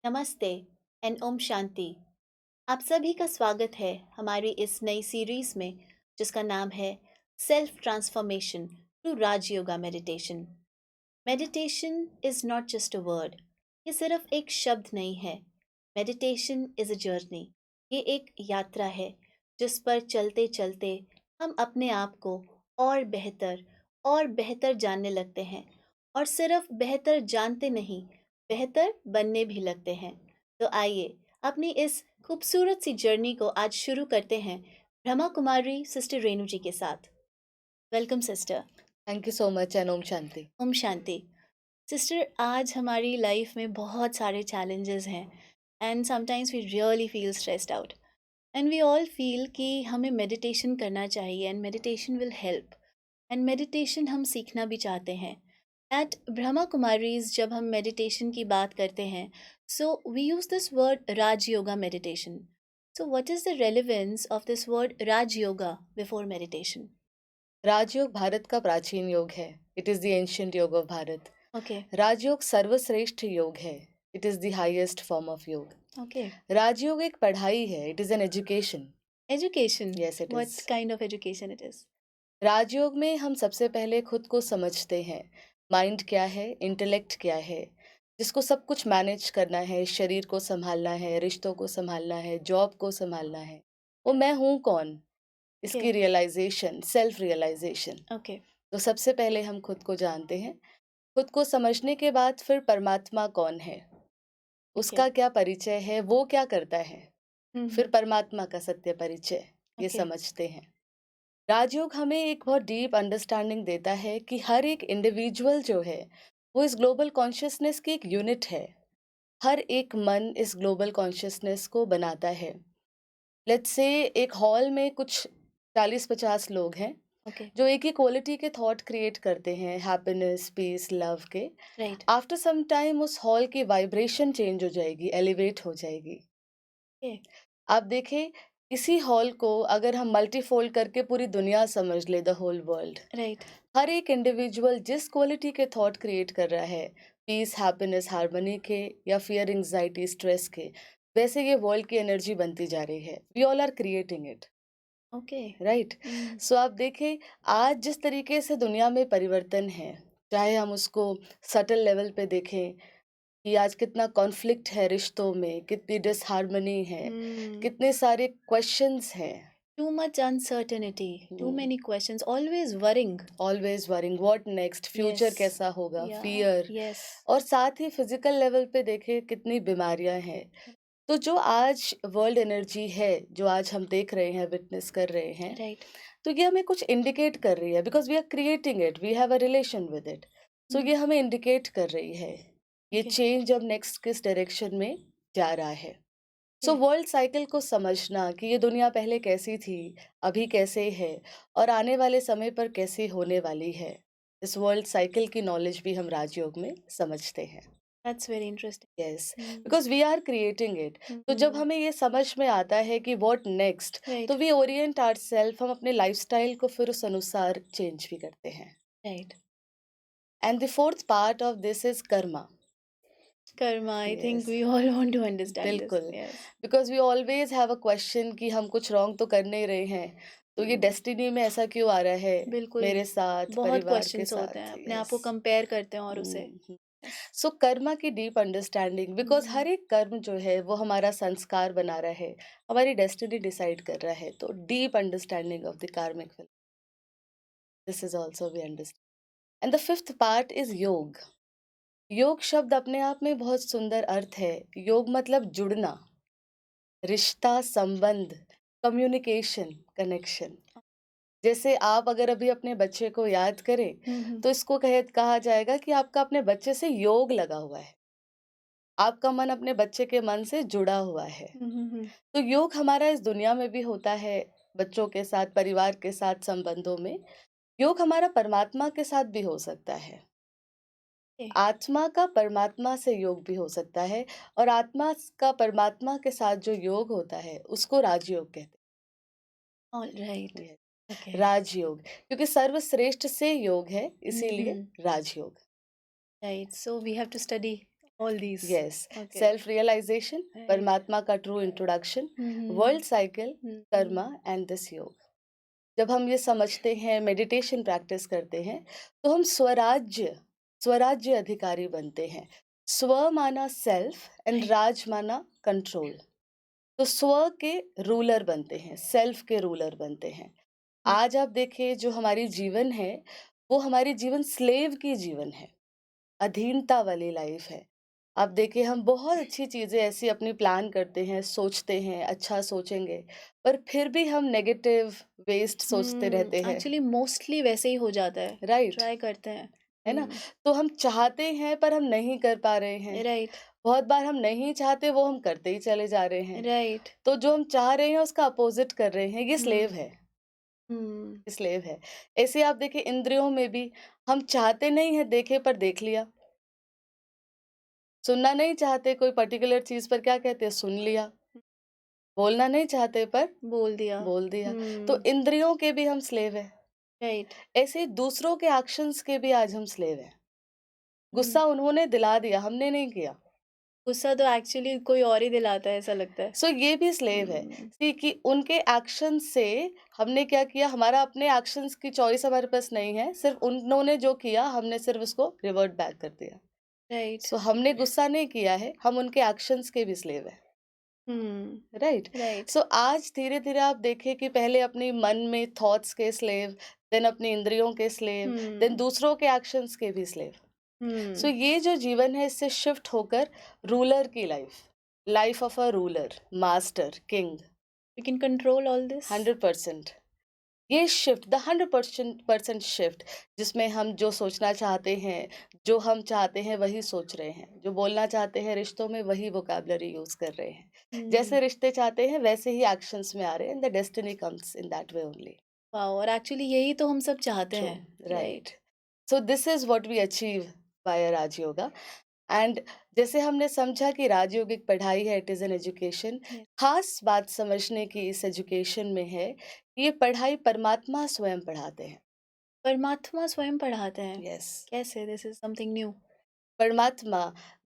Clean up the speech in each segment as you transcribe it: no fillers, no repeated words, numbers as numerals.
नमस्ते एंड ओम शांति। आप सभी का स्वागत है हमारी इस नई सीरीज में जिसका नाम है self transformation through Raj yoga meditation. Meditation is not just a word, ये सिर्फ एक शब्द नहीं है। मेडिटेशन इज अ जर्नी, ये एक यात्रा है जिस पर चलते चलते हम अपने आप को और बेहतर जानने लगते हैं। और सिर्फ बेहतर जानते नहीं, बेहतर बनने भी लगते हैं। तो आइए अपनी इस खूबसूरत सी जर्नी को आज शुरू करते हैं ब्रह्मा कुमारी सिस्टर रेणु जी के साथ। Welcome sister. Thank you so much and ओम शांति। ओम शांति। सिस्टर, आज हमारी लाइफ में बहुत सारे चैलेंजेस हैं and sometimes we really feel stressed out and we all feel कि हमें मेडिटेशन करना चाहिए and meditation will help and meditation हम सीखना भी चाहते हैं। एट ब्रह्मा कुमारीज जब हम मेडिटेशन की बात करते हैं, so we use this word raj yoga meditation. So what is the relevance of this word raj yoga before meditation? Rajyoga Bharat का प्राचीन योग है। It is the ancient yog of Bharat. Okay. Rajyoga सर्वश्रेष्ठ योग है। It is the highest form of yog. Okay. Rajyoga एक पढ़ाई है। It is an education. Education. Yes it is. What kind of education it is? Rajyoga में हम सबसे पहले खुद को समझते हैं। माइंड क्या है, इंटेलेक्ट क्या है, जिसको सब कुछ मैनेज करना है, शरीर को संभालना है, रिश्तों को संभालना है, जॉब को संभालना है। वो मैं हूँ कौन, ओके। इसकी रियलाइजेशन, सेल्फ रियलाइजेशन। ओके। तो सबसे पहले हम खुद को जानते हैं। खुद को समझने के बाद फिर परमात्मा कौन है, ठीक है। उसका क्या परिचय है, वो क्या करता है, फिर परमात्मा का सत्य परिचय, ये ओके। समझते हैं। राजयोग हमें एक बहुत डीप अंडरस्टैंडिंग देता है कि हर एक इंडिविजुअल जो है वो इस ग्लोबल कॉन्शियसनेस की एक यूनिट है। हर एक मन इस ग्लोबल कॉन्शियसनेस को बनाता है। लेट्स से एक हॉल में कुछ 40-50 लोग हैं ओके। जो एक ही क्वालिटी के थॉट क्रिएट करते हैं, हैप्पीनेस, पीस, लव के। राइट। आफ्टर सम टाइम उस हॉल की वाइब्रेशन चेंज हो जाएगी, एलिवेट हो जाएगी। ओके। आप देखें, इसी हॉल को अगर हम मल्टीफोल्ड करके पूरी दुनिया समझ ले, द होल वर्ल्ड, राइट। हर एक इंडिविजुअल जिस क्वालिटी के थॉट क्रिएट कर रहा है, पीस, हैप्पीनेस, हार्मनी के, या फियर, एंजाइटी, स्ट्रेस के, वैसे ये वर्ल्ड की एनर्जी बनती जा रही है। We all are creating it. Okay. Right. So आप देखें, आज जिस तरीके से दुनिया में परिवर्तन है, चाहे हम उसको सटल लेवल पे देखें कि आज कितना कॉन्फ्लिक्ट है रिश्तों में, कितनी डिसहार्मनी है, कितने सारे क्वेश्चंस हैं। Too much uncertainty, too many questions, always worrying. Always worrying what next, future Yes. कैसा होगा, Yeah. फियर। Yes. और साथ ही फिजिकल लेवल पे देखें कितनी बीमारियां हैं। तो जो आज वर्ल्ड एनर्जी है, जो आज हम देख रहे हैं, विटनेस कर रहे हैं, Right. तो ये हमें कुछ इंडिकेट कर रही है, because we are creating it, we have a relation with it. So ये हमें इंडिकेट कर रही है ये Okay. चेंज अब नेक्स्ट किस डायरेक्शन में जा रहा है। सो Okay. वर्ल्ड साइकिल को समझना कि ये दुनिया पहले कैसी थी, अभी कैसे है, और आने वाले समय पर कैसे होने वाली है, इस वर्ल्ड साइकिल की नॉलेज भी हम राजयोग में समझते हैं। That's very interesting. Yes, Mm. Because we are creating it. तो जब Mm. हमें ये समझ में आता है कि व्हाट नेक्स्ट, Right. तो वी ओरिएंट आवरसेल्फ, हम अपने लाइफस्टाइल को फिर उस अनुसार चेंज भी करते हैं। Right. And the fourth part of this is karma. Karma, I think यस, we all want to understand this. बिल्कुल। Yes. Because we always have a question कि हम कुछ रॉन्ग तो कर नहीं रहे हैं, तो ये Mm. डेस्टिनी में ऐसा क्यों आ रहा है, बिल्कुल। मेरे साथ, बहुत परिवार के क्वेश्चंस होते हैं, साथ। अपने आप यस। को कंपेयर करते हैं और उसे। Yes. सो कर्मा की डीप अंडरस्टैंडिंग, बिकॉज Mm. हर एक कर्म जो है वो हमारा संस्कार बना रहा है, हमारी डेस्टिनी डिसाइड कर रहा है। तो deep understanding of the karmic film, this is also we understand. And the fifth part is yoga. योग शब्द अपने आप में बहुत सुंदर अर्थ है। योग मतलब जुड़ना, रिश्ता, संबंध, कम्युनिकेशन, कनेक्शन। जैसे आप अगर अभी अपने बच्चे को याद करें, Mm-hmm. तो इसको कहा जाएगा कि आपका अपने बच्चे से योग लगा हुआ है, आपका मन अपने बच्चे के मन से जुड़ा हुआ है। Mm-hmm. तो योग हमारा इस दुनिया में भी होता है, बच्चों के साथ, परिवार के साथ, संबंधों में। योग हमारा परमात्मा के साथ भी हो सकता है। Okay. आत्मा का परमात्मा से योग भी हो सकता है, और आत्मा का परमात्मा के साथ जो योग होता है उसको राजयोग कहते All right. हैं। Okay. राजयोग, क्योंकि सर्वश्रेष्ठ से योग है, इसीलिए Mm-hmm. Rajyoga. Right. So we have to study all these. Yes, okay. Self realization, right. परमात्मा का true introduction, world cycle, karma and this yoga. जब हम ये समझते हैं, मेडिटेशन प्रैक्टिस करते हैं, तो हम स्वराज्य अधिकारी बनते हैं। स्व माना सेल्फ एंड राज माना कंट्रोल। तो स्व के रूलर बनते हैं, सेल्फ के रूलर बनते हैं। आज आप देखिए जो हमारी जीवन है, वो हमारी जीवन स्लेव की जीवन है, अधीनता वाली लाइफ है। आप देखिए हम बहुत अच्छी चीजें ऐसी अपनी प्लान करते हैं, सोचते हैं, अच्छा सोचेंगे, पर फिर भी हम नेगेटिव वेस्ट सोचते रहते हैं, एक्चुअली मोस्टली वैसे ही हो जाता है। राइट? ट्राई करते हैं। है ना? तो हम चाहते हैं पर हम नहीं कर पा रहे हैं। राइट। बहुत बार हम नहीं चाहते, वो हम करते ही चले जा रहे हैं। राइट। तो जो हम चाह रहे हैं उसका अपोजिट कर रहे हैं, ये स्लेव है। हम्म। स्लेव है। ऐसे आप देखिए इंद्रियों में भी हम चाहते नहीं है देखे पर देख लिया, सुनना नहीं चाहते कोई पर्टिकुलर चीज पर क्या कहते हैं, सुन लिया, बोलना नहीं चाहते पर बोल दिया। बोल दिया। तो इंद्रियों के भी हम स्लेव है। राइट। ऐसे ही दूसरों के एक्शंस के भी आज हम स्लेव हैं। गुस्सा उन्होंने दिला दिया, हमने नहीं किया। गुस्सा तो एक्चुअली कोई और ही दिलाता है, ऐसा लगता है। सो ये भी स्लेव है। See, कि उनके एक्शन से हमने क्या किया, हमारा अपने एक्शंस की चॉइस हमारे पास नहीं है, सिर्फ उन्होंने जो किया हमने सिर्फ उसको रिवर्ट बैक कर दिया। राइट। सो हमने गुस्सा नहीं किया है, हम उनके एक्शंस के भी स्लेव है, राइट? राइट। सो आज धीरे धीरे आप देखें कि पहले अपने मन में थॉट्स के स्लेव, देन अपनी इंद्रियों के स्लेव, देन दूसरों के एक्शंस के भी स्लेव। सो ये जो जीवन है इससे शिफ्ट होकर रूलर की life of a ruler, master, king, We can control all this. 100%। ये शिफ्ट, द 100% शिफ्ट, जिसमें हम जो सोचना चाहते हैं, जो हम चाहते हैं वही सोच रहे हैं, जो बोलना चाहते हैं रिश्तों में वही वोकैबुलरी यूज कर रहे हैं, जैसे रिश्ते चाहते हैं वैसे ही एक्शंस में आ रहे हैं, and the destiny comes in that way only. Wow, और एक्चुअली यही तो हम सब चाहते ट्रू, हैं। Right. So this is what we achieve by Rajyoga. And जैसे हमने समझा कि राजयोगिक पढ़ाई है, it is an education. Yes. खास बात समझने की इस एजुकेशन में है कि ये पढ़ाई परमात्मा स्वयं पढ़ाते हैं। परमात्मा स्वयं पढ़ाते हैं। यस, कैसे? This is something new. परमात्मा,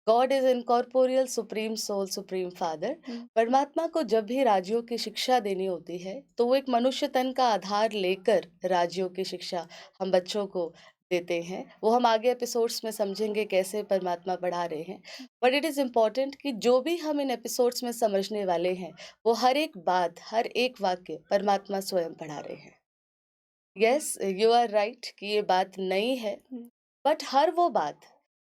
God is incorporeal supreme soul, supreme father. परमात्मा को जब भी राजयोग की शिक्षा देनी होती है तो वो एक मनुष्य तन का आधार लेकर राजयोग की शिक्षा हम बच्चों को देते हैं। वो हम आगे एपिसोड्स में समझेंगे कैसे परमात्मा पढ़ा रहे हैं। बट इट इज़ इम्पॉर्टेंट कि जो भी हम इन एपिसोड्स में समझने वाले हैं वो हर एक बात, हर एक वाक्य परमात्मा स्वयं पढ़ा रहे हैं। यस, यू आर राइट कि ये बात नई है, बट हर वो बात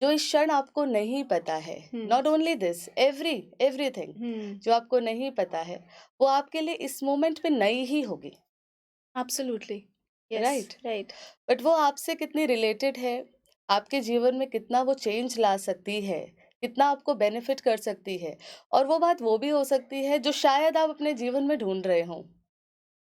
जो इस क्षण आपको नहीं पता है, नॉट ओनली दिस, एवरीथिंग जो आपको नहीं पता है वो आपके लिए इस मोमेंट पे नई ही होगी, एब्सोल्युटली। राइट? राइट। बट वो आपसे कितनी रिलेटेड है, आपके जीवन में कितना वो चेंज ला सकती है, कितना आपको बेनिफिट कर सकती है, और वो बात वो भी हो सकती है जो शायद आप अपने जीवन में ढूंढ रहे हों।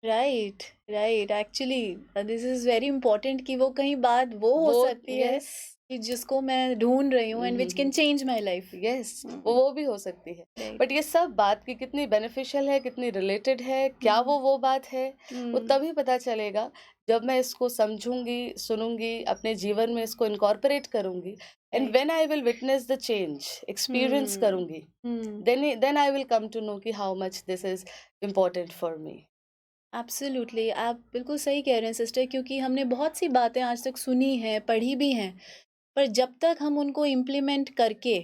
Right. Right. Actually this is very important कि वो कहीं बात वो हो वो, सकती है यस, कि जिसको मैं ढूंढ रही हूँ and which can change my life. Yes, वो भी हो सकती है। राइट। बट ये सब बात की कितनी बेनिफिशियल है, कितनी रिलेटेड है, क्या वो बात है, वो तभी पता चलेगा जब मैं इसको समझूंगी, सुनूंगी, अपने जीवन में इसको इनकॉर्पोरेट करूंगी, and when I will witness the change, experience करूंगी, then I will come to know कि how much this is important for me. Absolutely, आप बिल्कुल सही कह रहे हैं सिस्टर, क्योंकि हमने बहुत सी बातें आज तक सुनी हैं, पढ़ी भी हैं, पर जब तक हम उनको इम्प्लीमेंट करके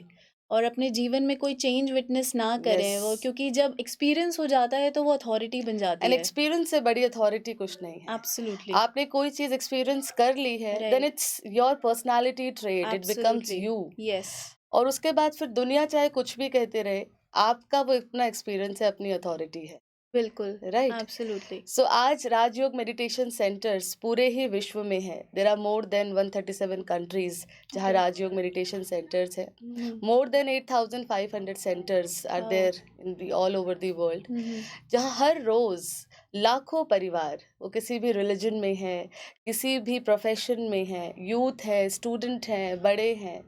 और अपने जीवन में कोई चेंज विटनेस ना करें, वो यस, क्योंकि जब एक्सपीरियंस हो जाता है तो वो अथॉरिटी बन जाती एंड है। एक्सपीरियंस से बड़ी अथॉरिटी कुछ नहीं है। एब्सोल्युटली। आपने कोई चीज एक्सपीरियंस कर ली है, then right. It's your personality trait, it becomes absolutely. You. Yes. और उसके बाद फिर दुनिया चाहे कुछ भी कहते रहे, आपका वो इतना एक्सपीरियंस है, अपनी अथॉरिटी है, बिल्कुल। राइट? एब्सोल्युटली। सो आज राजयोग मेडिटेशन सेंटर्स पूरे ही विश्व में है। There are more than 137 countries जहाँ Okay. राजयोग मेडिटेशन सेंटर्स है। More than 8,500 centers are Wow. There in all over the world, जहाँ हर रोज लाखों परिवार, वो किसी भी रिलीजन में है, किसी भी प्रोफेशन में है, यूथ है, स्टूडेंट हैं, बड़े हैं,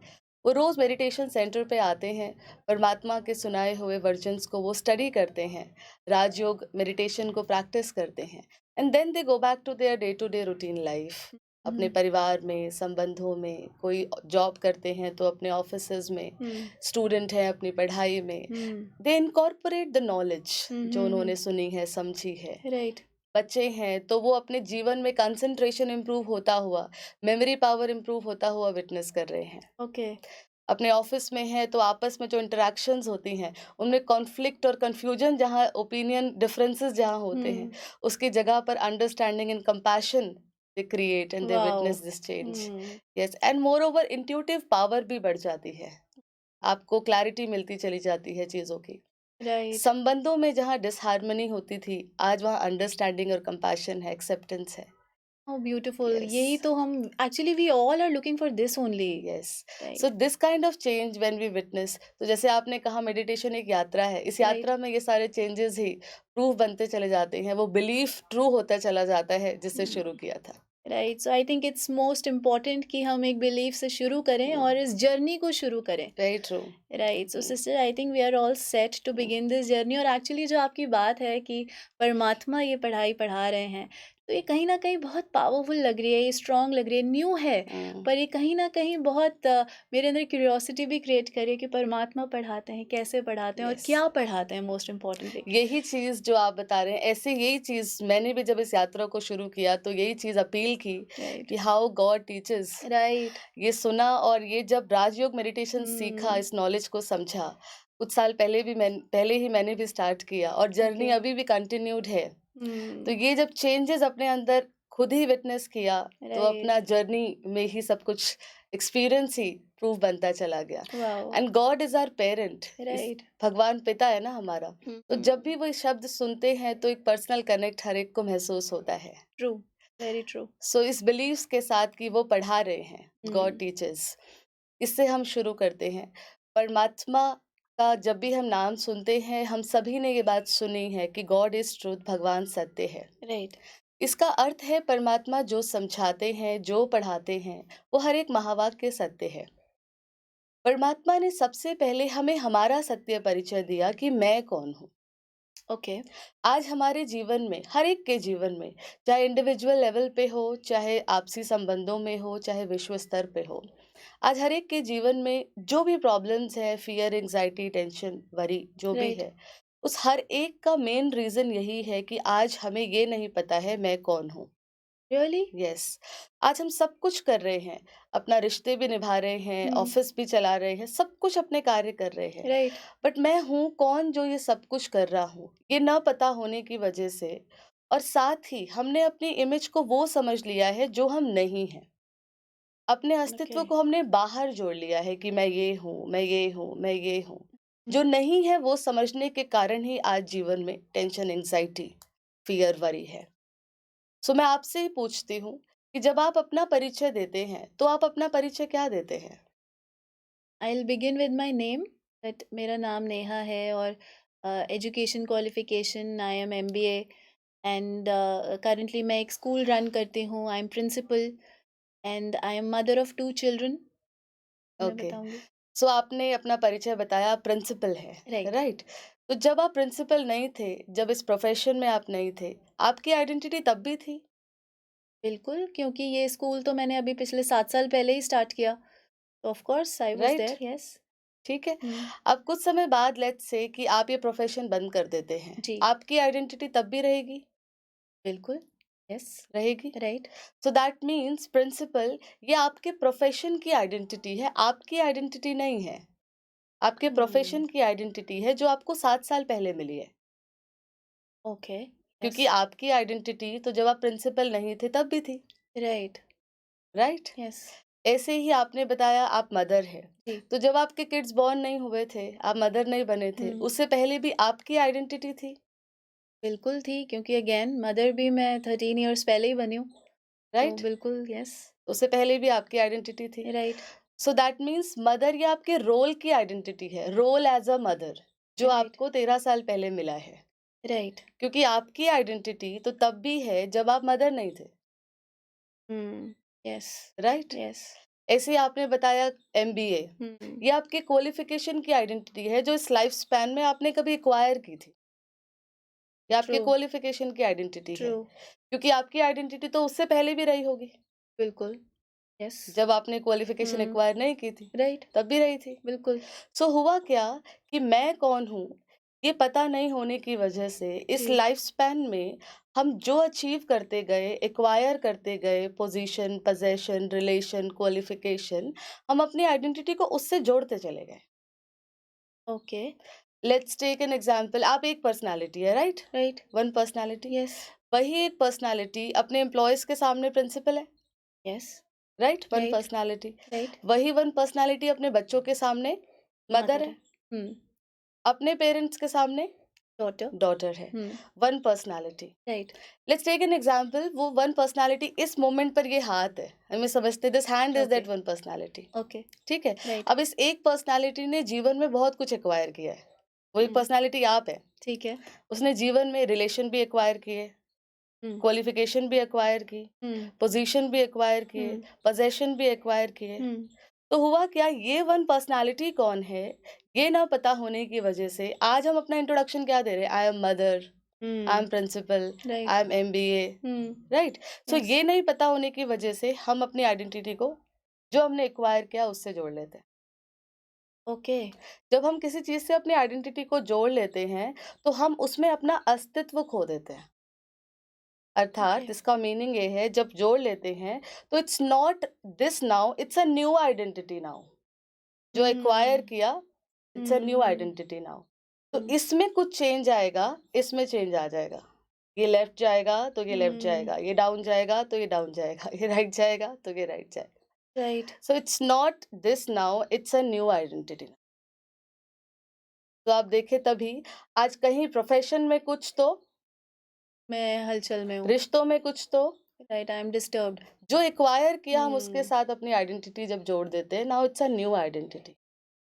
वो रोज मेडिटेशन सेंटर पे आते हैं, परमात्मा के सुनाए हुए वर्जन्स को वो स्टडी करते हैं, राजयोग मेडिटेशन को प्रैक्टिस करते हैं, and then they go back to their day routine life. अपने हम्म परिवार में, संबंधों में, कोई जॉब करते हैं तो अपने ऑफिसेज में, हम्म स्टूडेंट हैं अपनी पढ़ाई में, हम्म दे इनकॉर्पोरेट द नॉलेज जो हम्म। उन्होंने सुनी है, समझी है। राइट। बच्चे हैं तो वो अपने जीवन में कंसंट्रेशन इम्प्रूव होता हुआ, मेमोरी पावर इम्प्रूव होता हुआ विटनेस कर रहे हैं। ओके। अपने ऑफिस में हैं तो आपस में जो इंटरैक्शंस होती हैं, उनमें कॉन्फ्लिक्ट और कन्फ्यूजन जहाँ, ओपिनियन डिफरेंसेस जहाँ होते हैं, हम्म। उसकी जगह पर understanding and compassion they create and they wow. Witness this change. Hmm. Yes, and more over intuitive power भी बढ़ जाती है। आपको क्लैरिटी मिलती चली जाती है चीज़ों की। राइट। संबंधों में जहाँ डिसहार्मनी होती थी, आज वहाँ अंडरस्टैंडिंग और कंपैशन है, एक्सेप्टेंस है। हाउ ब्यूटीफुल, यस, यही तो हम actually we all are looking for this only. Yes. So right. This kind of change when we witness, तो जैसे आपने कहा मेडिटेशन एक यात्रा है, इस राइट। यात्रा में ये सारे चेंजेस ही प्रूफ बनते चले जाते हैं, वो बिलीफ ट्रू होता चला जाता है जिससे शुरू किया था। Right, so I think it's most important कि हम एक बिलीफ से शुरू करें और इस जर्नी को शुरू करें। Very true. Right, so sister I think we are all set to begin this journey. और एक्चुअली जो आपकी बात है कि परमात्मा ये पढ़ाई पढ़ा रहे हैं, तो ये कहीं ना कहीं बहुत पावरफुल लग रही है, ये स्ट्रांग लग रही है, न्यू है। पर ये कहीं ना कहीं बहुत मेरे अंदर क्यूरियोसिटी भी क्रिएट कर रही है कि परमात्मा पढ़ाते हैं, कैसे पढ़ाते हैं और यस, क्या पढ़ाते हैं, मोस्ट इम्पॉर्टेंटली। यही चीज जो आप बता रहे हैं, ऐसे यही चीज मैंने भी जब इस यात्रा को शुरू किया तो यही चीज अपील की राइट। कि हाउ गॉड टीचेस। राइट। ये सुना और ये जब राजयोग मेडिटेशन सीखा, हम्म। इस नॉलेज को समझा, कुछ साल पहले भी पहले ही मैंने भी स्टार्ट किया और जर्नी ओके। अभी भी कंटिन्यूड है। तो हम्म। ये जब चेंजेस अपने अंदर खुद ही विटनेस किया, तो राइट। अपना जर्नी में ही सब कुछ एक्सपीरियंस ही प्रूफ बनता चला गया। Wow. And God is our parent, इस राइट। भगवान पिता है ना हमारा। तो जब हम्म। भी वो शब्द सुनते हैं तो एक पर्सनल कनेक्ट हर एक को महसूस होता है। ट्रू। Very true. सो इस बिलीव्स के साथ कि वो पढ़ा रहे हैं, गॉड हम्म। टीचर्स, इससे हम शुरू करते हैं। परमात्मा का जब भी हम नाम सुनते हैं, हम सभी ने ये बात सुनी है कि गॉड इज ट्रूथ, भगवान सत्य है। राइट। इसका अर्थ है परमात्मा जो समझाते हैं, जो पढ़ाते हैं, वो हर एक महावाक्य सत्य है। परमात्मा ने सबसे पहले हमें हमारा सत्य परिचय दिया कि मैं कौन हूँ। ओके। आज हमारे जीवन में, हर एक के जीवन में, चाहे इंडिविजुअल लेवल पे हो, चाहे आपसी संबंधों में हो, चाहे विश्व स्तर पे हो, आज हर एक के जीवन में जो भी प्रॉब्लम्स है, फियर, एंजाइटी, टेंशन, वरी जो भी राइट। है, उस हर एक का मेन रीजन यही है कि आज हमें ये नहीं पता है मैं कौन हूँ। रियली। यस, आज हम सब कुछ कर रहे हैं, अपना रिश्ते भी निभा रहे हैं, हम्म। ऑफिस भी चला रहे हैं, सब कुछ अपने कार्य कर रहे हैं, राइट। बट मैं हूँ कौन जो ये सब कुछ कर रहा हूँ, ये न पता होने की वजह से, और साथ ही हमने अपनी इमेज को वो समझ लिया है जो हम नहीं हैं। अपने ओके। अस्तित्व को हमने बाहर जोड़ लिया है कि मैं ये हूँ, मैं ये हूँ, मैं ये हूँ। जो नहीं है वो समझने के कारण ही आज जीवन में टेंशन, एंजाइटी, फियर, वरी है। सो मैं आपसे ही पूछती हूँ कि जब आप अपना परिचय देते हैं, तो आप अपना परिचय क्या देते हैं? I will begin with my name. But मेरा नाम नेहा है, और education qualification I am MBA. And currently मैं एक स्कूल रन करती हूँ, I am principal. And I am mother of 2 children. मैं ओके, बताऊंगी। सो आपने अपना परिचय बताया, आप प्रिंसिपल हैं, राइट। राइट? तो जब आप प्रिंसिपल नहीं थे, जब इस प्रोफेशन में आप नहीं थे, आपकी आइडेंटिटी तब भी थी? बिल्कुल, क्योंकि ये स्कूल तो मैंने अभी पिछले 7 साल पहले ही स्टार्ट किया, तो of course I was right? There. Yes. ठीक है। हम्म। अब कुछ समय बाद लेट्स से कि आप ये प्रोफेशन बंद कर देते हैं, जी। आपकी आइडेंटिटी तब भी रहेगी? बिल्कुल। यस। रहेगी। Right. So that means principal, ये आपके प्रोफेशन की आइडेंटिटी है, आपकी आइडेंटिटी नहीं है। आपके हम्म। प्रोफेशन की आइडेंटिटी है जो आपको 7 साल पहले मिली है। ओके। यस। क्योंकि आपकी आइडेंटिटी तो जब आप प्रिंसिपल नहीं थे तब भी थी, राइट। राइट? यस। ऐसे ही आपने बताया आप मदर हैं, जी। तो जब आपके किड्स बॉर्न नहीं हुए थे, आप मदर नहीं बने थे, हुँ, उससे पहले भी आपकी आइडेंटिटी थी, बिल्कुल थी, क्योंकि अगेन मदर भी मैं 13 इयर्स पहले ही बनी हूँ, तो राइट? बिल्कुल यस। उससे पहले भी आपकी आइडेंटिटी थी। Right. So that means mother, ये आपके रोल की आइडेंटिटी है, रोल एज अ मदर, जो राइट। आपको 13 साल पहले मिला है। राइट। क्योंकि आपकी आइडेंटिटी तो तब भी है जब आप मदर नहीं थे, हुँ। यस। राइट? यस। ऐसे ही आपने बताया एमबीए, हुँ। ये आपके क्वालिफिकेशन की आइडेंटिटी है जो इस लाइफ स्पैन में आपने कभी एक्वायर की थी, ये आपके ट्रू। क्वालिफिकेशन की आइडेंटिटी है। ट्रू। क्योंकि आपकी आइडेंटिटी तो उससे पहले भी रही होगी, बिल्कुल। यस। जब आपने क्वालिफिकेशन हम्म। एक्वायर नहीं की थी, राइट। तब भी रही थी। बिल्कुल। सो हुआ क्या कि मैं कौन हूँ, ये पता नहीं होने की वजह से इस जी। लाइफ स्पैन में हम जो अचीव करते गए, एक्वायर करते गए, पोजीशन, पोजेशन, रिलेशन, क्वालिफिकेशन, हम अपनी आइडेंटिटी को उससे जोड़ते चले गए। Okay. Let's take an example, आप एक पर्सनालिटी है, right? Right. One personality. Yes. वही एक पर्सनालिटी अपने एम्प्लॉयज के सामने प्रिंसिपल है, yes. Right? One right. Personality. Right. वही वन पर्सनालिटी अपने बच्चों के सामने मदर मदर है, है। हम्म। अपने पेरेंट्स के सामने डॉटर। डॉटर है। Hmm. One personality. Right. Let's take an example, वो वन पर्सनालिटी इस मोमेंट पर ये हाथ है, हमें समझते this hand is okay. That one personality. Okay. ठीक है। राइट। अब इस एक पर्सनालिटी ने जीवन में बहुत कुछ एक्वायर किया है। वो एक हम्म। पर्सनालिटी आप है। ठीक है। उसने जीवन में रिलेशन भी एक्वायर किए, हम्म। क्वालिफिकेशन भी एक्वायर की, हम्म। पोजीशन भी एक्वायर किए, हम्म। पोजेशन भी एक्वायर किए। हम्म। तो हुआ क्या, ये वन पर्सनालिटी कौन है, ये ना पता होने की वजह से आज हम अपना इंट्रोडक्शन क्या दे रहे हैं? I am mother, I am hmm. Principal, right. I am MBA, hmm. Right? So yes. ये नहीं पता होने की वजह से हम अपनी आइडेंटिटी को जो हमने एक्वायर किया उससे जोड़ लेते हैं। ओके। जब हम किसी चीज से अपनी आइडेंटिटी को जोड़ लेते हैं तो हम उसमें अपना अस्तित्व खो देते हैं। ओके। अर्थात इसका मीनिंग ये है, जब जोड़ लेते हैं तो it's not this now, it's a new identity now. जो एक्वायर हम्म। किया, it's a new hmm. Identity now. तो हम्म। इसमें कुछ चेंज आएगा, इसमें चेंज आ जाएगा। ये लेफ्ट जाएगा तो ये लेफ्ट हम्म। जाएगा, ये डाउन जाएगा तो ये डाउन जाएगा, ये राइट जाएगा तो ये राइट जाएगा। Right. So it's not this now, it's a new identity. तो आप देखें तभी आज कहीं प्रोफेशन में कुछ तो, मैं हलचल में हूँ। रिश्तों में कुछ तो, राइट। I M disturbed. जो एक्वायर किया हम उसके हम्म। साथ अपनी आइडेंटिटी जब जोड़ देते हैं, now it's a new identity.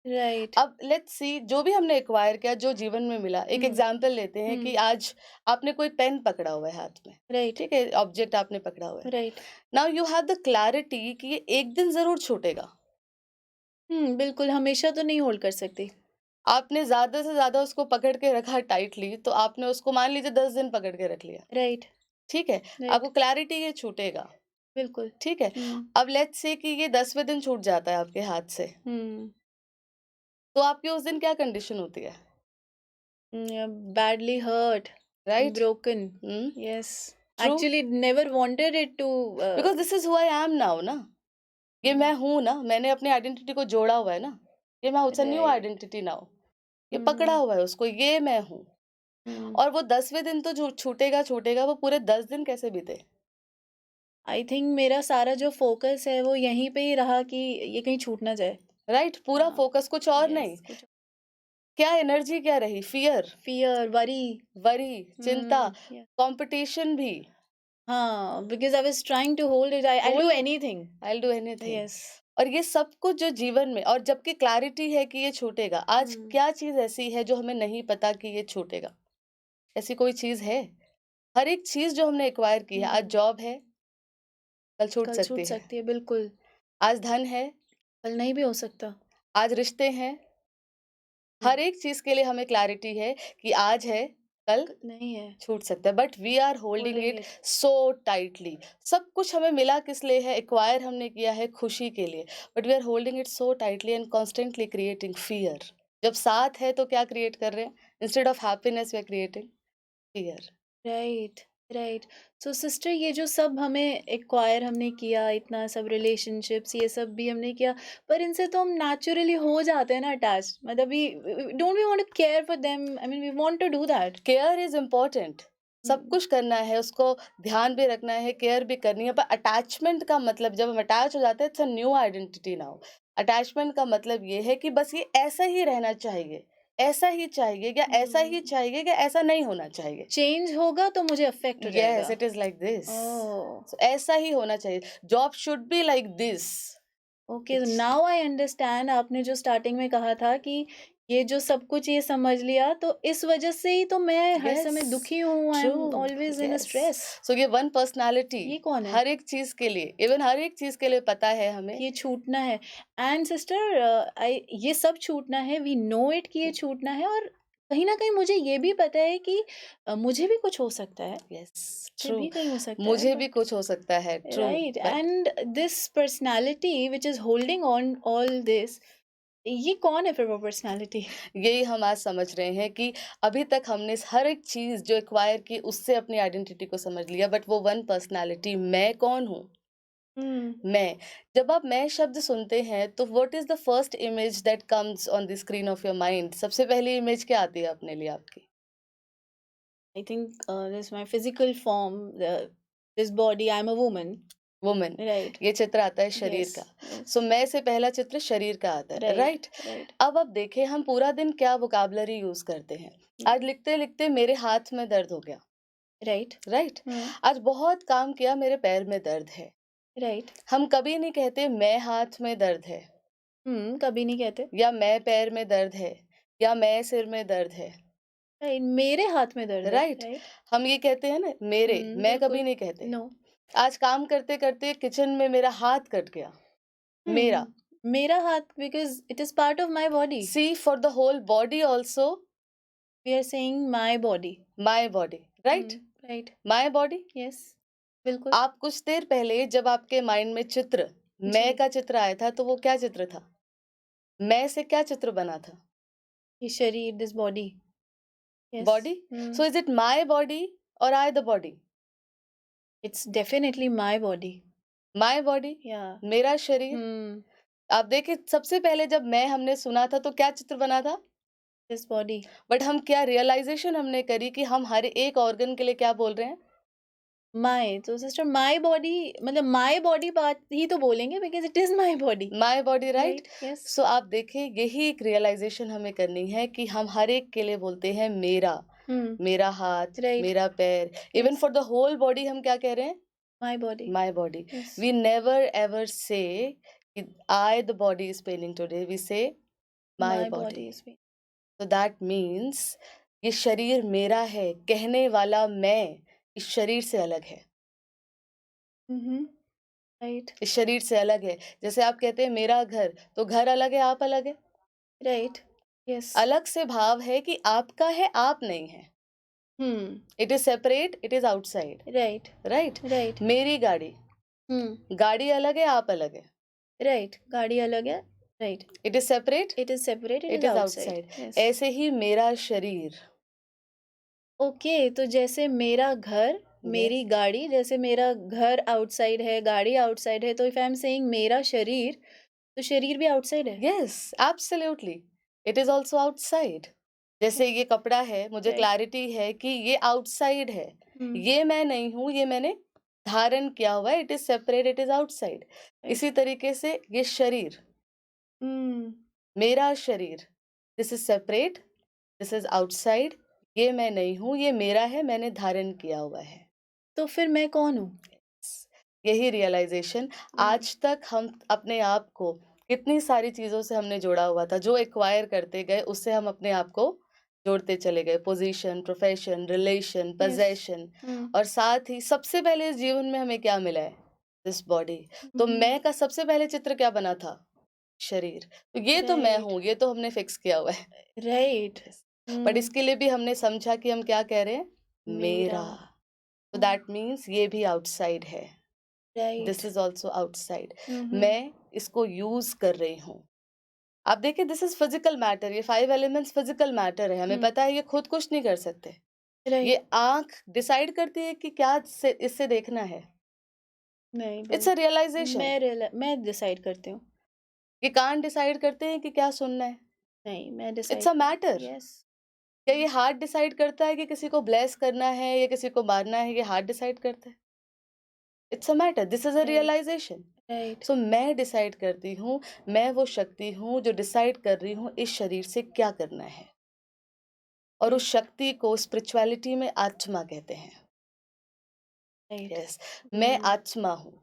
Right. अब लेट्स सी, जो भी हमने एक्वायर किया, जो जीवन में मिला, एक हम्म। एग्जांपल लेते हैं कि हम्म। आज आपने कोई पेन पकड़ा हुआ है हाथ में, राइट। ठीक है, ऑब्जेक्ट आपने पकड़ा हुआ है। Right. Now you have the clarity कि ये एक दिन जरूर छूटेगा। बिल्कुल, हमेशा तो नहीं होल्ड कर सकती। आपने ज्यादा से ज्यादा उसको पकड़ के रखा टाइटली, तो आपने उसको मान लीजिए 10 दिन पकड़ के रख लिया, राइट। ठीक है, राइट। आपको क्लैरिटी ये छूटेगा, बिल्कुल। ठीक है। हुँ। अब लेट्स से कि ये 10वें दिन छूट जाता है आपके हाथ से, हुँ। तो आपकी उस दिन क्या कंडीशन होती है, Badly hurt, right? broken. Hmm. Yes. True. Actually, never wanted it to. Because this is who I am now ना, ये मैं हूँ ना, मैंने अपनी आइडेंटिटी को जोड़ा हुआ है ना, ये मैं, it's a new Right. Identity now. ये पकड़ा हुँ। हुआ है उसको, ये मैं हूँ। हुँ। और वो 10वें दिन तो जो छूटेगा छूटेगा, वो पूरे 10 दिन कैसे बीते? आई थिंक मेरा सारा जो फ़ोकस है वो यहीं पे ही रहा कि ये कहीं छूट ना जाए। राइट, पूरा हाँ। फोकस कुछ और नहीं। यस, कुछ क्या एनर्जी क्या रही? Fear, fear, worry. वरी, चिंता, या कंपटीशन भी। हाँ, because I was trying to hold it, I will do hold it, anything. I will do anything. Yes. और ये सब कुछ जो जीवन में, और जबकि क्लैरिटी है कि ये छूटेगा, आज हुँ। क्या चीज ऐसी है जो हमें नहीं पता कि ये छूटेगा? ऐसी कोई चीज है? हर एक चीज जो हमने एक्वायर की है, आज हुँ। जॉब है, कल छूट कल छूट सकती है। सकती है, बिल्कुल। आज धन है, कल नहीं भी हो सकता। आज रिश्ते हैं। हुँ। हर एक चीज के लिए हमें क्लैरिटी है कि आज है, कल क नहीं है। छूट सकता है, but we are holding holding it it. So tightly. सब कुछ हमें मिला किस लिए है? एक्वायर हमने किया है खुशी के लिए, but we are holding it so tightly and constantly creating fear. जब साथ है तो क्या क्रिएट कर रहे हैं? Instead of happiness we are creating fear. Right. Right. So sister, ये जो सब हमें एक्वायर हमने किया, इतना सब रिलेशनशिप्स ये सब भी हमने किया, पर इनसे तो हम नेचुरली हो जाते हैं ना अटैच, मतलब we don't we want to care for them, I mean we want to do that. Care is important, सब कुछ करना है, उसको ध्यान भी रखना है, केयर भी करनी है, पर अटैचमेंट का मतलब, जब हम अटैच हो जाते हैं, it's a new identity now. Attachment का मतलब ये है कि बस ये ऐसा ही रहना चाहिए, ऐसा ही चाहिए, या ऐसा ही चाहिए, या ऐसा नहीं होना चाहिए। चेंज होगा तो मुझे अफेक्ट हो यस, जाएगा। It is like this. Oh. So ऐसा ही होना चाहिए, job should be like this. Okay, it's now I understand. आपने जो स्टार्टिंग में कहा था कि ये जो सब कुछ ये समझ लिया, तो इस वजह से ही तो मैं हर यस, समय दुखी हूँ, I true, am always in a yes. Stress. So ये वन पर्सनालिटी ये कौन है? हर एक चीज के लिए, इवन हर एक चीज के लिए पता है हमें। कि ये छूटना है। एंड सिस्टर, आई ये सब छूटना है, वी नो इट कि ये छूटना है, और कहीं न कहीं मुझे ये भी पता है कि मुझे भी कुछ हो सकता है, यस, मुझे ट्रू। भी कहीं हो सकता है, मुझे भी बट कुछ हो सकता है, true. Right, but and this personality which is holding on all this, ये कौन है फिर वो पर्सनैलिटी? यही हम आज समझ रहे हैं कि अभी तक हमने हर एक चीज़ जो एक्वायर की उससे अपनी आइडेंटिटी को समझ लिया, बट वो वन पर्सनैलिटी मैं कौन हूँ? हुँ, मैं। जब आप मैं शब्द सुनते हैं तो what is the first image that comes on the screen of your mind? सबसे पहली इमेज क्या आती है अपने लिए आपकी? I think this my physical form, this body, I am a woman, woman. Right, ये चित्र आता है शरीर यस, का। यस, सो मैं से पहला चित्र शरीर का आता है, राइट, राइट? राइट, अब देखें हम पूरा दिन क्या वोकैब्युलरी यूज़ करते हैं। आज लिखते-लिखते मेरे हाथ में दर्द हो गया, राइट, राइट? हुँ, आज बहुत काम किया मेरे पैर में दर्द है। राइट, हम कभी नहीं कहते मैं हाथ में दर्द है, कभी नहीं कहते, या मैं पैर में दर्द है, या मैं सिर में दर्द है, राइट, मेरे हाथ में दर्द है, राइट? राइट, हम ये कहते हैं ना मेरे, मैं कभी बिल्कुल, नहीं कहते। नो, आज काम करते-करते किचन में मेरा हाथ कट गया, मेरा। मेरा हाथ, because it is part of my body, see for the whole body also we are saying my body, my body, right? Right, my body. Yes, बिल्कुल, आप कुछ देर पहले जब आपके माइंड में चित्र, मैं जी, का चित्र आया था तो वो क्या चित्र था? मैं से क्या चित्र बना था? ये शरीर, this body, yes, body. So is it my body और I the body? It's definitely my body, my body, या, मेरा शरीर। आप देखिए सबसे पहले जब मैं हमने सुना था तो क्या चित्र बना था? दिस बॉडी, बट हम क्या रियलाइजेशन हमने करी कि हम हर एक ऑर्गन के लिए क्या बोल रहे हैं? माय, तो सिस्टर माय बॉडी, मतलब माय बॉडी बात ही तो बोलेंगे, because it is my body, my body, right? Right, yes, so आप देखिए यही एक रियलाइजेशन हमें करनी है कि हम हर एक के लिए बोलते हैं मेरा, हुँ, मेरा हाथ, राइट, मेरा पैर। Even yes, for the whole body हम क्या कह रहे हैं? My body, my body. Yes, we never ever say I the body is paining today, we say my my body. Body is me, तो दैट मीन्स ये शरीर मेरा है कहने वाला मैं इस शरीर से अलग है, राइट, इस शरीर से अलग है। जैसे आप कहते हैं मेरा घर, तो घर अलग है, आप अलग है। राइट, यस, अलग से भाव है कि आपका है, आप नहीं है। Hmm, it is separate, it is outside, right, right? Right, मेरी गाड़ी, हुँ, गाड़ी अलग है, आप अलग है। राइट, गाड़ी अलग है, right, it is separate, it is separate, it it is is outside, outside. Yes, ऐसे ही मेरा शरीर। ओके, तो जैसे मेरा घर, यस, मेरी गाड़ी, जैसे मेरा घर आउटसाइड है, गाड़ी आउटसाइड है, तो इफ आई एम सेइंग मेरा शरीर, तो शरीर भी आउटसाइड है, yes, absolutely. It is also outside. जैसे ये कपड़ा है, मुझे राइट, क्लैरिटी है कि ये आउटसाइड है, हुँ, ये मैं नहीं हूँ, ये मैंने धारण किया हुआ है। It is separate, it is outside. Right, इसी तरीके से ये शरीर, हुँ, मेरा शरीर, this is separate, this is outside. ये मैं नहीं हूँ, ये मेरा है, मैंने धारण किया हुआ है। तो फिर मैं कौन हूँ? यही रियलाइजेशन। हुँ, आज तक हम अपने आप को कितनी सारी चीज़ों से हमने जोड़ा हुआ था, जो एक्वायर करते गए उससे हम अपने आप को जोड़ते चले गए। Position, profession, relation, yes, possession. Hmm, और साथ ही सबसे पहले इस जीवन में हमें क्या मिला है? This body. तो हुँ, मैं का सबसे पहले चित्र क्या बना था? शरीर। तो ये तो मैं राइट, हूँ, ये तो हमने फिक्स किया हुआ है। Right, yes. बट हुँ, इसके लिए भी हमने समझा कि हम क्या कह रहे हैं? मेरा, मेरा। तो हुँ, दैट मीन्स ये भी आउटसाइड है। Right, this is also outside. Hmm, hmm, मैं इसको यूज कर रही हूँ। आप देखिए दिस इज फिजिकल मैटर। ये 5 एलिमेंट्स फिजिकल मैटर है। हमें हुँ, पता है ये खुद कुछ नहीं कर सकते। ये राइट, आँख डिसाइड करती है कि क्या से इससे देखना है। नहीं, इट्स अ बिल्कुल, रियलाइजेशन। मैं डिसाइड करती हूँ, ये कान डिसाइड करते हैं कि क्या सुनना है। नहीं, मैं इट्स डिसाइड अ करती हूँ, मैटर। यस, क्या ये हार्ट डिसाइड करता है कि किसी को ब्लेस करना है या किसी को मारना है? ये हार्ट डिसाइड करता है। It's a matter. This is a right, realization. Right, so मैं डिसाइड करती हूँ, मैं वो शक्ति हूँ जो डिसाइड कर रही हूँ इस शरीर से क्या करना है। और उस राइट, शक्ति को स्पिरिचुअलिटी में आत्मा कहते हैं। राइट, यस, मैं हुँ, आत्मा हूँ। हुँ,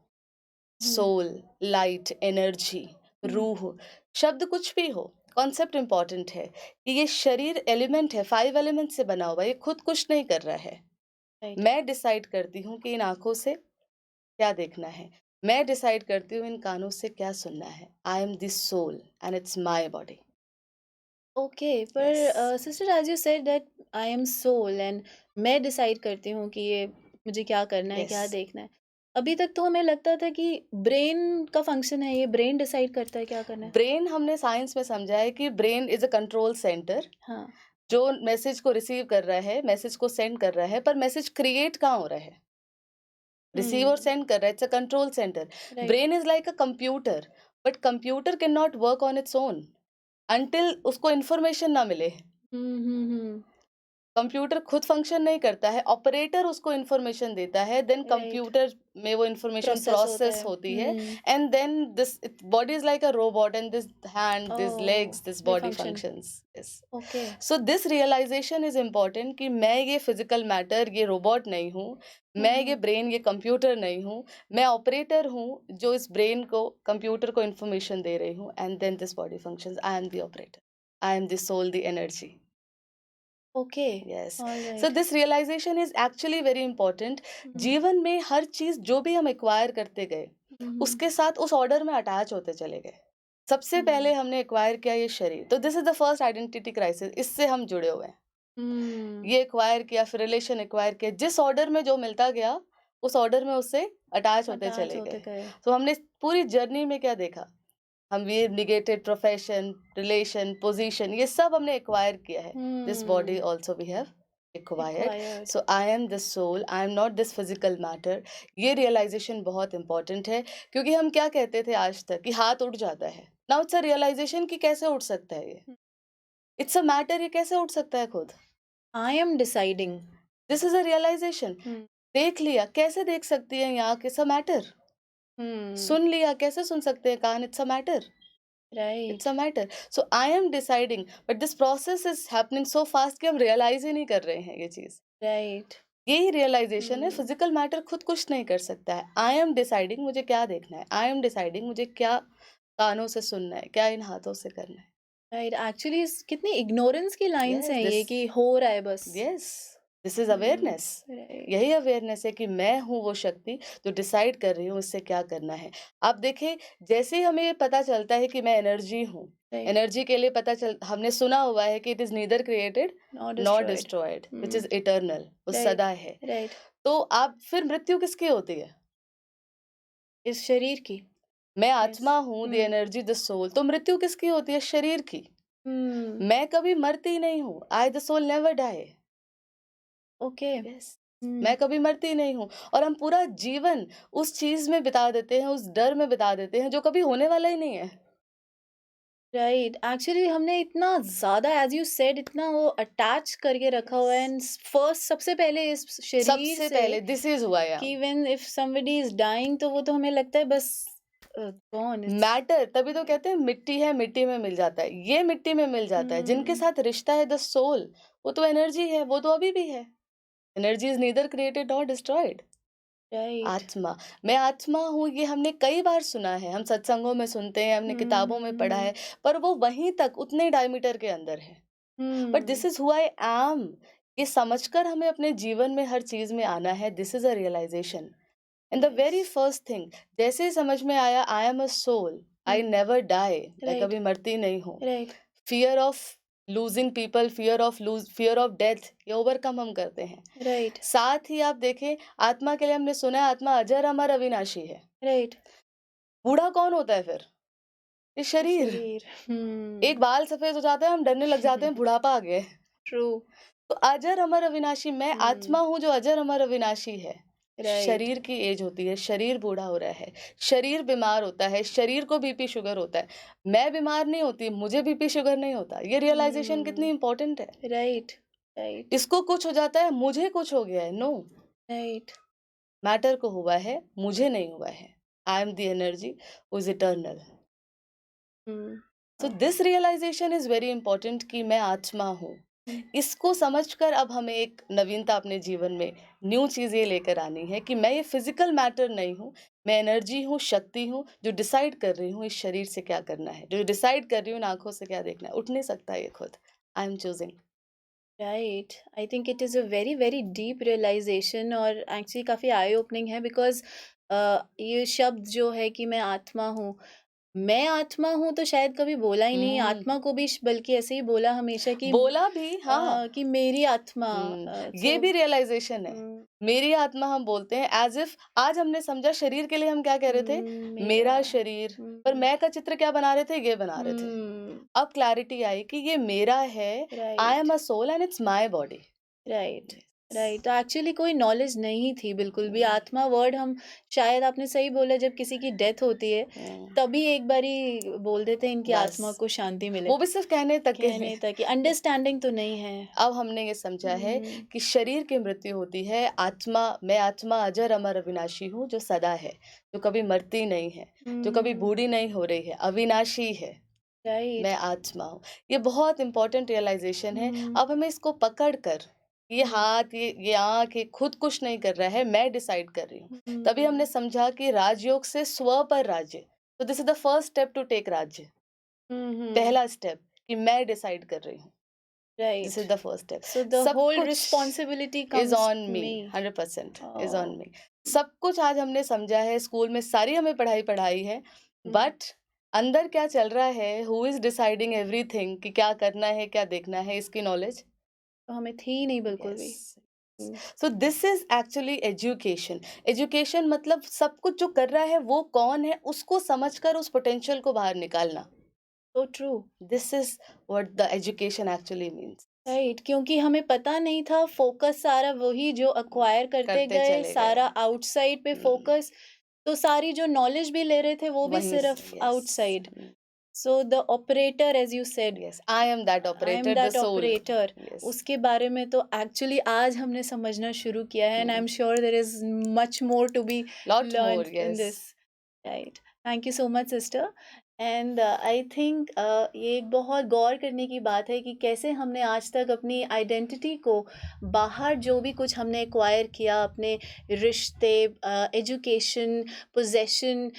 सोल, लाइट, एनर्जी, हुँ, रूह, शब्द कुछ भी हो, कॉन्सेप्ट इंपॉर्टेंट है कि ये शरीर एलिमेंट है, 5 एलिमेंट से बना हुआ है, ये खुद कुछ नहीं कर रहा है। राइट, मैं डिसाइड करती हूँ कि इन आँखों से क्या देखना है। मैं डिसाइड करती हूँ इन कानों से क्या सुनना है। I am this soul and it's my body. Okay, Yes. पर sister as you said that I am soul and मैं डिसाइड करती हूँ कि ये मुझे क्या करना है, क्या Yes. देखना है। अभी तक तो हमें लगता था कि ब्रेन का फंक्शन है, ये ब्रेन डिसाइड करता है क्या करना है। ब्रेन हमने साइंस में समझा है कि brain is a control centre, हाँ। जो मैसेज को रिसीव कर रहा है, मैसेज को सेंड कर रहा है, पर मैसेज क्रिएट कहाँ हो रहा है? रिसीव और हम्म। सेंड कर रहा है, it's a control centre. Right. Brain is like a computer, but computer can not work on its own until उसको इन्फॉर्मेशन ना मिले। हम्म। कंप्यूटर खुद फंक्शन नहीं करता है, ऑपरेटर उसको इन्फॉर्मेशन देता है, देन राइट। कंप्यूटर में वो इन्फॉर्मेशन प्रोसेस होता प्रोसेस है। होती है, hmm. And then this body is like a robot, and this hand, this oh, legs, this the body function. Functions. Yes. Okay. So this realization is important कि मैं ये physical matter, ये robot नहीं हूँ, मैं ये हम्म। ब्रेन, ये computer नहीं हूँ, मैं ऑपरेटर हूँ जो इस ब्रेन को, कंप्यूटर को इन्फॉर्मेशन दे रही हूँ, and then this body functions. I am the operator, I am the soul, the energy. Okay. Yes. So alright. This realization is actually very important. Hmm. जीवन में हर चीज जो भी हम एक्वायर करते गए, हम्म। उसके साथ उस ऑर्डर में अटैच होते चले गए। सबसे पहले हम्म। हमने एक्वायर किया ये शरीर, तो this is the first identity crisis, इससे हम जुड़े हुए हैं। हम्म। ये एक्वायर किया, फिर रिलेशन एक्वायर किया, जिस ऑर्डर में जो मिलता गया, उस ऑर्डर में उससे अटैच होते अटैच चले होते गए। गए। तो हमने पूरी जर्नी में क्या देखा? हम ये निगेटेड प्रोफेशन, रिलेशन, पोजीशन, ये सब हमने एक्वायर किया है। This body hmm. Also we have acquired. Acquired. So I am this soul, I am not this physical matter. ये रियलाइजेशन बहुत इंपॉर्टेंट है, क्योंकि हम क्या कहते थे आज तक कि हाथ उठ जाता है। नाउ इट्स अ रियलाइजेशन कि कैसे उठ सकता है ये। इट्स अ मैटर, ये कैसे उठ सकता है खुद। I am deciding. This is a realization. Hmm. देख लिया, कैसे देख सकती है यहाँ, इट्स अ मैटर। हम्म। सुन लिया, कैसे सुन सकते हैं कान, it's a matter. It's right. A matter. So I am deciding, but this process is happening so fast कि हम रियलाइज ही नहीं कर रहे हैं ये चीज। राइट। यही रियलाइजेशन है, हम्म। फिजिकल मैटर खुद कुछ नहीं कर सकता है। आई एम डिसाइडिंग मुझे क्या देखना है, आई एम डिसाइडिंग मुझे क्या कानों से सुनना है, क्या इन हाथों से करना है। राइट, एक्चुअली कितनी इग्नोरेंस की लाइन्स यस हैं दिस ये कि हो रहा है बस। Yes this is hmm. Awareness. Right. यही अवेयरनेस है कि मैं हूँ वो शक्ति जो डिसाइड कर रही हूँ इससे क्या करना है। आप देखिए, जैसे ही हमें ये पता चलता है कि मैं एनर्जी हूँ, राइट। एनर्जी के लिए पता चल, हमने सुना हुआ है कि it is neither created not not destroyed. Destroyed, which hmm. Is eternal, वो राइट। सदा है। राइट। तो आप फिर मृत्यु किसकी होती है? इस शरीर की। मैं यस। आत्मा हूँ, the hmm. Energy, the soul, तो मृत्यु किसकी होती है? शरीर की। हम्म। मैं कभी मरती नहीं हूँ, I the soul never die. Okay. Yes. Hmm. मैं कभी मरती नहीं हूँ, और हम पूरा जीवन उस चीज में बिता देते हैं, उस डर में बिता देते हैं जो कभी होने वाला ही नहीं है। राइट, एक्चुअली हमने इतना ज़्यादा एज़ यू सेड इतना वो अटैच करके रखा हुआ है यस। एंड फर्स्ट सबसे पहले इस शरीर सबसे से पहले दिस इज हुआ है। कि when if somebody is dying तो वो तो हमें लगता है बस गॉन इट्स। मैटर, तभी तो कहते हैं मिट्टी है, मिट्टी में मिल जाता है। ये मिट्टी में मिल जाता है, जिनके हुँ। साथ रिश्ता है द सोल, वो तो एनर्जी है, वो तो अभी भी है। Energy is neither created nor destroyed. Right. आत्मा, मैं आत्मा हूँ, ये हमने कई बार सुना है, हम सत्संगों में सुनते हैं, हमने हुँ, किताबों में हुँ, पढ़ा हुँ। है, पर वो वहीं तक उतने डायमीटर के अंदर है। But this hmm. Is who I am, ये समझकर हमें अपने जीवन में हर चीज में आना है। This is a realization. And the yes. Very first thing, जैसे ही समझ में आया I am a soul, I हुँ। नेवर डाई, मैं राइट। कभी मरती नहीं हूँ। Right. Fear of losing people, fear of death, ये ओवरकम हम करते हैं। राइट। साथ ही आप देखें, आत्मा के लिए हमने सुना है आत्मा अजर अमर अविनाशी है। राइट। बूढ़ा कौन होता है फिर? ये शरीर। शरीर। एक हुँ। बाल सफेद हो जाता है, हम डरने लग जाते हैं, बुढ़ापा आ गया है। ट्रू। तो अजर अमर अविनाशी, मैं आत्मा हुँ। हूँ जो अजर अमर अविनाशी है। राइट। शरीर की एज होती है, शरीर बूढ़ा हो रहा है, शरीर बीमार होता है, शरीर को बीपी शुगर होता है। मैं बीमार नहीं होती, मुझे बीपी शुगर नहीं होता। ये रियलाइजेशन कितनी हुँ। इंपॉर्टेंट है। राइट। राइट। इसको कुछ हो जाता है, मुझे कुछ हो गया है, नो। राइट। मैटर को हुआ है, मुझे नहीं हुआ है। I am the energy who is eternal. हुँ। So okay. This realization is very important कि मैं आत्मा हूँ। हुँ। इसको समझकर अब हमें एक नवीनता अपने जीवन में, न्यू चीज़ ये लेकर आनी है कि मैं ये फिजिकल मैटर नहीं हूँ, मैं एनर्जी हूँ, शक्ति हूँ, जो डिसाइड कर रही हूँ इस शरीर से क्या करना है, जो डिसाइड कर रही हूँ इन आँखों से क्या देखना है। उठ नहीं सकता ये खुद। I am choosing. Right, I think it is a very very deep realization और एक्चुअली काफ़ी आई ओपनिंग है बिकॉज ये शब्द जो है कि मैं आत्मा हूँ, मैं आत्मा हूँ तो शायद कभी बोला ही नहीं, हम्म आत्मा को भी बल्कि ऐसे ही बोला हमेशा कि बोला भी, हाँ। कि मेरी आत्मा। ये सो भी रियलाइजेशन है। मेरी आत्मा हम बोलते हैं एज इफ आज हमने समझा शरीर के लिए हम क्या कह रहे थे, मेरा। मेरा शरीर, पर मैं का चित्र क्या बना रहे थे, ये बना रहे थे। अब क्लैरिटी आई कि ये मेरा है, I right. Am a soul and it's my body. Right. Right, तो एक्चुअली कोई नॉलेज नहीं थी बिल्कुल भी। आत्मा वर्ड हम, शायद आपने सही बोला, जब किसी की डेथ होती है तभी एक बारी बोल देते हैं इनकी बस आत्मा को शांति मिले, वो भी सिर्फ कहने तक के कहने लिए। तक कि अंडरस्टैंडिंग तो नहीं है। अब हमने ये समझा है हम्म, कि शरीर की मृत्यु होती है, आत्मा, मैं आत्मा अजर अमर अविनाशी हूँ जो सदा है, जो कभी मरती नहीं है, जो कभी बूढ़ी नहीं हो रही है, अविनाशी है। मैं राइट। आत्मा हूँ। ये बहुत इंपॉर्टेंट रियलाइजेशन है। अब हमें इसको पकड़ कर, ये हाथ, ये आँख, ये खुद कुछ नहीं कर रहा है, मैं डिसाइड कर रही हूँ। तभी हमने समझा कि राजयोग से स्व पर राज्य। तो this is the first step to take राज्य। पहला स्टेप कि मैं डिसाइड कर रही हूँ। This right, is the first step. So the सब होल कुछ responsibility is comes on to me, me. 100% is on me. सब कुछ आज हमने समझा है, स्कूल में सारी हमें पढ़ाई है, बट अंदर क्या चल रहा है, हु इज डिसाइडिंग एवरीथिंग कि क्या करना है, क्या देखना है, इसकी नॉलेज तो हमें थी नहीं बिल्कुल भी। Yes. So this is actually education. Education मतलब सब कुछ जो कर रहा है वो कौन है, उसको समझकर उस पोटेंशियल को बाहर निकालना। So true. This is what the education actually means. Right, क्योंकि हमें पता नहीं था, फोकस सारा वही जो अक्वायर करते करते गए, चले गए। सारा आउटसाइड पे हम्म, फोकस। तो सारी जो नॉलेज भी ले रहे थे वो भी वहीं से, सिर्फ yes. Outside. So the operator, as you said, yes, I am that I am operator, the that soul. Operator, yes, उसके बारे में तो एक्चुअली आज हमने समझना शुरू किया है, and I am hmm. Sure there is much more to be Lot more, learned in yes. This. Right, thank you so much sister. And I think ये एक बहुत गौर करने की बात है कि कैसे हमने आज तक अपनी आइडेंटिटी को बाहर जो भी कुछ हमने एक्वायर किया, अपने रिश्ते, एजुकेशन, पोजेशन,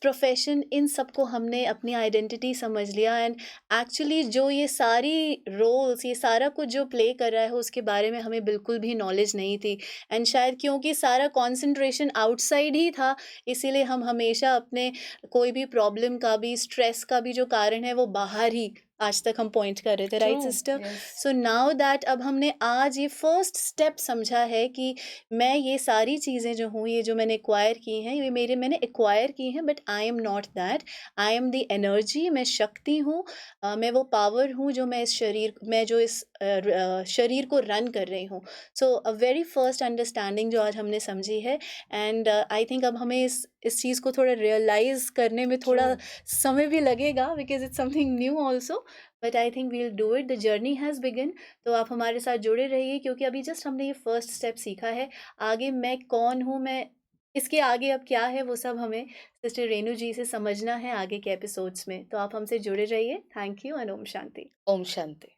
प्रोफेशन, इन सबको हमने अपनी आइडेंटिटी समझ लिया। एंड एक्चुअली जो ये सारी रोल्स, ये सारा कुछ जो प्ले कर रहा है उसके बारे में हमें बिल्कुल भी नॉलेज नहीं थी। एंड शायद क्योंकि सारा कंसंट्रेशन आउटसाइड ही था, इसीलिए हम हमेशा अपने कोई भी प्रॉब्लम का भी, स्ट्रेस का भी जो कारण है वो बाहर ही आज तक हम पॉइंट कर रहे थे। Right True, sister? yes. So now that अब हमने आज ये फर्स्ट स्टेप समझा है कि मैं ये सारी चीज़ें जो हूँ, ये जो मैंने एक्वायर की हैं, ये मैंने एक्वायर की हैं, but I am not that. I am the energy, मैं शक्ति हूँ। मैं वो पावर हूँ जो मैं इस शरीर, मैं जो इस शरीर को रन कर रही हूँ। सो अ वेरी फर्स्ट अंडरस्टैंडिंग जो आज हमने समझी है। एंड आई थिंक अब हमें इस चीज़ को थोड़ा रियलाइज़ करने में थोड़ा True. समय भी लगेगा, because it's something new also, but I think we will do it, the journey has begin. तो आप हमारे साथ जुड़े रहिए, क्योंकि अभी जस्ट हमने ये फर्स्ट स्टेप सीखा है। आगे मैं कौन हूँ, मैं इसके आगे अब क्या है, वो सब हमें सिस्टर रेणु जी से समझना है आगे के एपिसोड्स में। तो आप हमसे जुड़े रहिए। थैंक यू एंड ओम शांति। Om Shanti.